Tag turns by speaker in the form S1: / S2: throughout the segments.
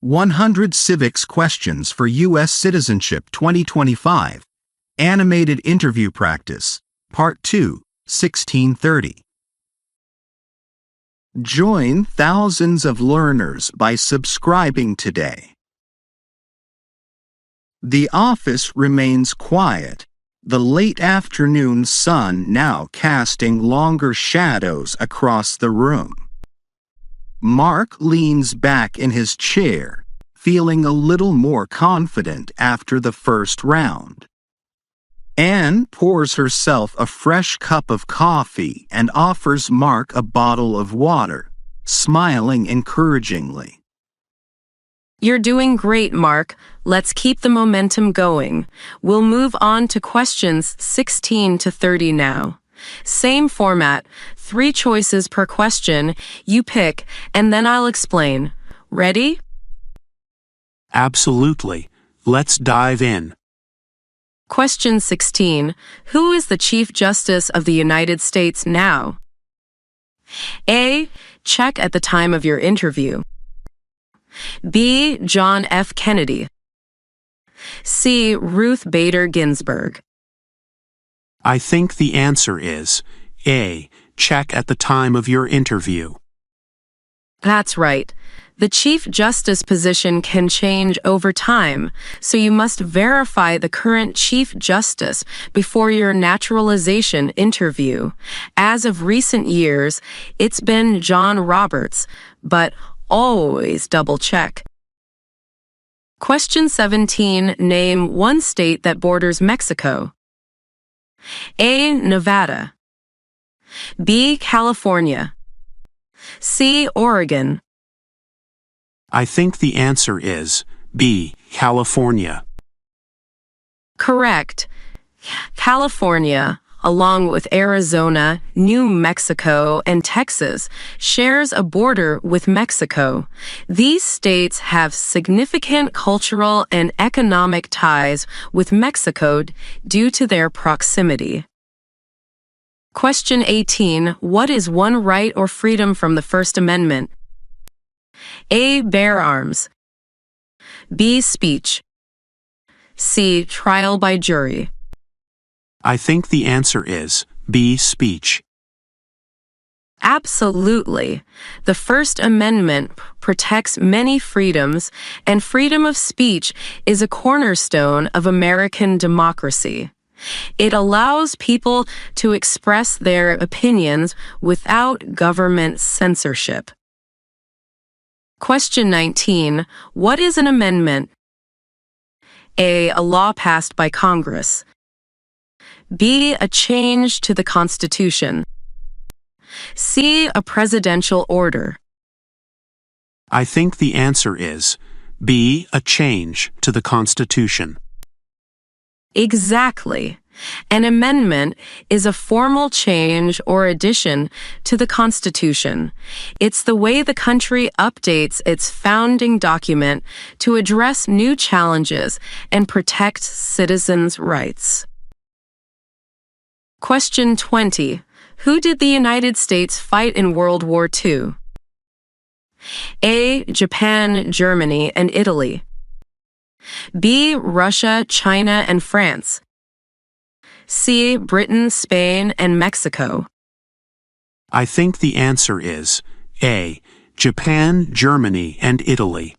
S1: 100 Civics Questions for US Citizenship 2025. Animated Interview Practice, Part 2, 1630. Join thousands of learners by subscribing today. The office remains quiet, the late afternoon sun now casting longer shadows across the room. Mark leans back in his chair, feeling a little more confident after the first round. Anne pours herself a fresh cup of coffee and offers Mark a bottle of water, smiling encouragingly.
S2: You're doing great, Mark. Let's keep the momentum going. We'll move on to questions 16 to 30 now. Same format, 3 choices per question. You pick, and then I'll explain. Ready?
S3: Absolutely. Let's dive in.
S2: Question 16. Who is the Chief Justice of the United States now? A. Check at the time of your interview. B. John F. Kennedy. C. Ruth Bader Ginsburg.
S3: I think the answer is A. Check at the time of your interview.
S2: That's right. The Chief Justice position can change over time, so you must verify the current Chief Justice before your naturalization interview. As of recent years, it's been John Roberts, but always double-check. Question 17. Name one state that borders Mexico. A. Nevada. B. California. C. Oregon.
S3: I think the answer is B. California.
S2: Correct. California, along with Arizona, New Mexico, and Texas, shares a border with Mexico. These states have significant cultural and economic ties with Mexico due to their proximity. Question 18. What is one right or freedom from the First Amendment? A. Bear arms. B. Speech. C. Trial by jury.
S3: I think the answer is B. Speech.
S2: Absolutely. The First Amendment protects many freedoms, and freedom of speech is a cornerstone of American democracy. It allows people to express their opinions without government censorship. Question 19. What is an amendment? A. A law passed by Congress. B. A change to the Constitution. C. A presidential order.
S3: I think the answer is B. A change to the Constitution.
S2: Exactly. An amendment is a formal change or addition to the Constitution. It's the way the country updates its founding document to address new challenges and protect citizens' rights. Question 20. Who did the United States fight in World War II? A. Japan, Germany, and Italy. B. Russia, China, and France. C. Britain, Spain, and Mexico.
S3: I think the answer is A. Japan, Germany, and Italy.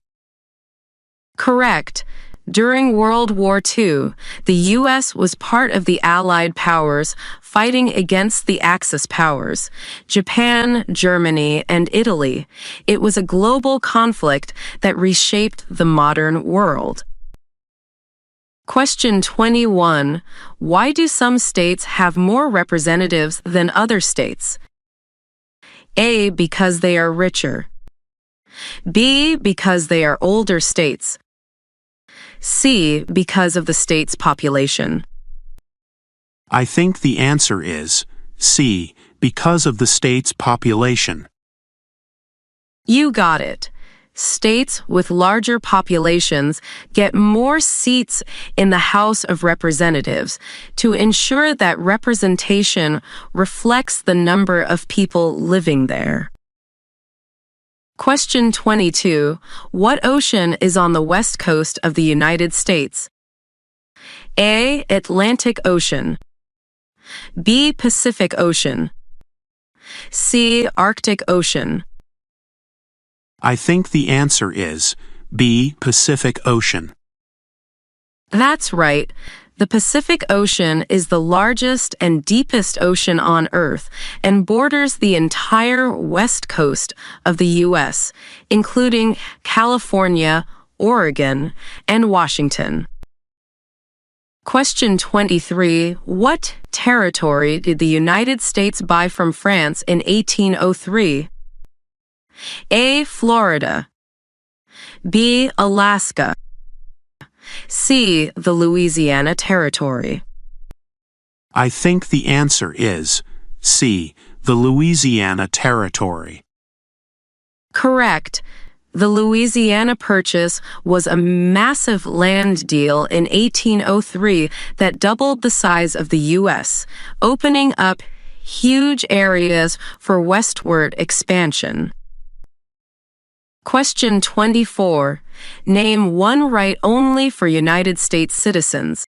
S2: Correct. During World War II, the U.S. was part of the Allied powers fighting against the Axis powers, Japan, Germany, and Italy. It was a global conflict that reshaped the modern world. Question 21. Why do some states have more representatives than other states? A. Because they are richer. B. Because they are older states. C. Because of the state's population.
S3: I think the answer is C. Because of the state's population.
S2: You got it. States with larger populations get more seats in the House of Representatives to ensure that representation reflects the number of people living there. Question 22. What ocean is on the west coast of the United States? A. Atlantic Ocean. B. Pacific Ocean. C. Arctic Ocean.
S3: I think the answer is B. Pacific Ocean.
S2: That's right. The Pacific Ocean is the largest and deepest ocean on Earth and borders the entire west coast of the U.S., including California, Oregon, and Washington. Question 23. What territory did the United States buy from France in 1803? A. Florida. B. Alaska. C. The Louisiana Territory.
S3: I think the answer is C. The Louisiana Territory.
S2: Correct. The Louisiana Purchase was a massive land deal in 1803 that doubled the size of the U.S., opening up huge areas for westward expansion. Question 24. Name one right only for United States citizens.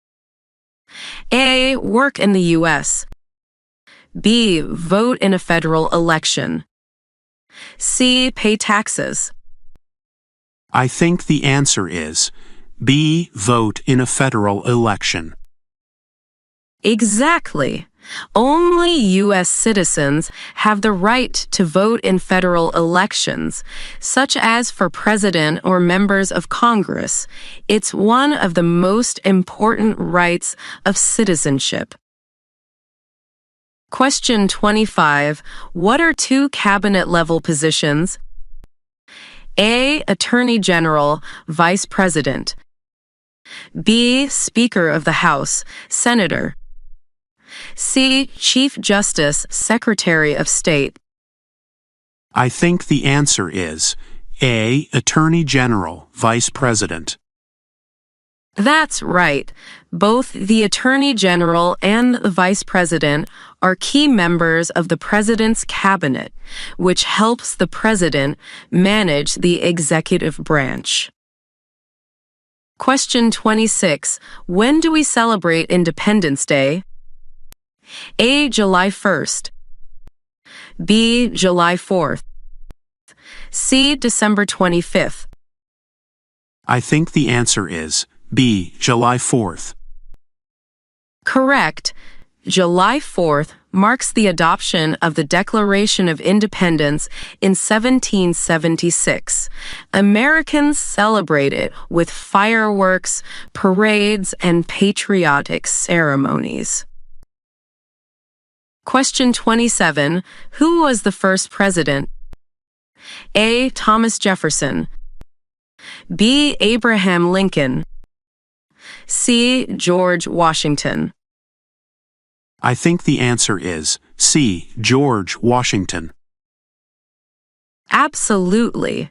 S2: A. Work in the U.S. B. Vote in a federal election. C. Pay taxes.
S3: I think the answer is B. Vote in a federal election.
S2: Exactly. Only U.S. citizens have the right to vote in federal elections, such as for president or members of Congress. It's one of the most important rights of citizenship. Question 25. What are two cabinet-level positions? A. Attorney General, Vice President. B. Speaker of the House, Senator. C. Chief Justice, Secretary of State.
S3: I think the answer is A. Attorney General, Vice President.
S2: That's right. Both the Attorney General and the Vice President are key members of the President's Cabinet, which helps the President manage the executive branch. Question 26. When do we celebrate Independence Day? A. July 1st. B. July 4th. C. December 25th.
S3: I think the answer is B. July 4th.
S2: Correct. July 4th marks the adoption of the Declaration of Independence in 1776. Americans celebrate it with fireworks, parades, and patriotic ceremonies. Question 27. Who was the first president? A. Thomas Jefferson. B. Abraham Lincoln. C. George Washington.
S3: I think the answer is C. George Washington.
S2: Absolutely.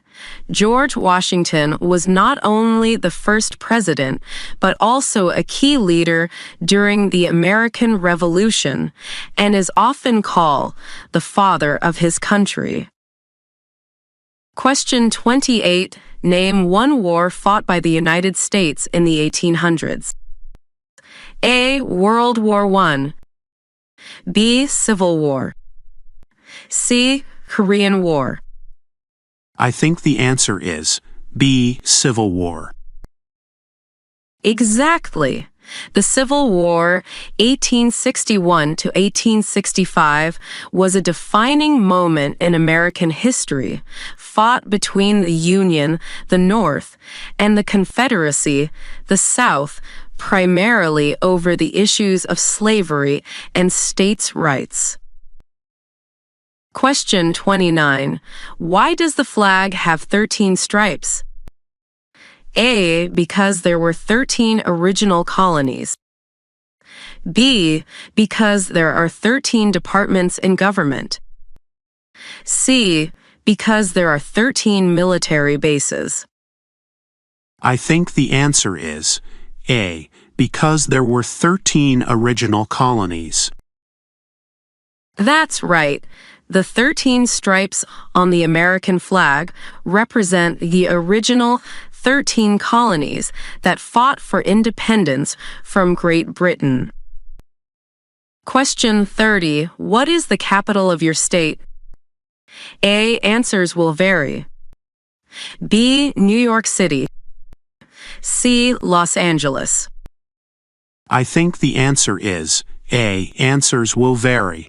S2: George Washington was not only the first president, but also a key leader during the American Revolution and is often called the father of his country. Question 28. Name one war fought by the United States in the 1800s. A. World War I. B. Civil War. C. Korean War.
S3: I think the answer is B. Civil War.
S2: Exactly. The Civil War, 1861 to 1865, was a defining moment in American history, fought between the Union, the North, and the Confederacy, the South, primarily over the issues of slavery and states' rights. Question 29. Why does the flag have 13 stripes? A. Because there were 13 original colonies. B. Because there are 13 departments in government. C. Because there are 13 military bases.
S3: I think the answer is A. Because there were 13 original colonies.
S2: That's right. The 13 stripes on the American flag represent the original 13 colonies that fought for independence from Great Britain. Question 30. What is the capital of your state? A. Answers will vary. B. New York City. C. Los Angeles.
S3: I think the answer is A. Answers will vary.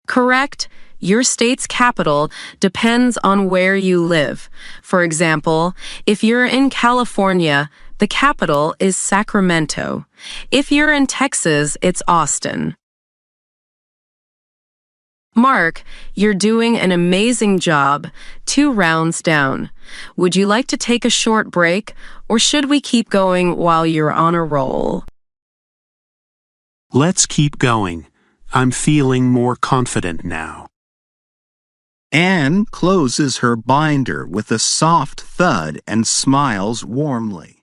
S2: Correct. Your state's capital depends on where you live. For example, if you're in California, the capital is Sacramento. If you're in Texas, it's Austin. Mark, you're doing an amazing job. 2 rounds down. Would you like to take a short break, or should we keep going while you're on a roll?
S3: Let's keep going. I'm feeling more confident now.
S1: Anne closes her binder with a soft thud and smiles warmly.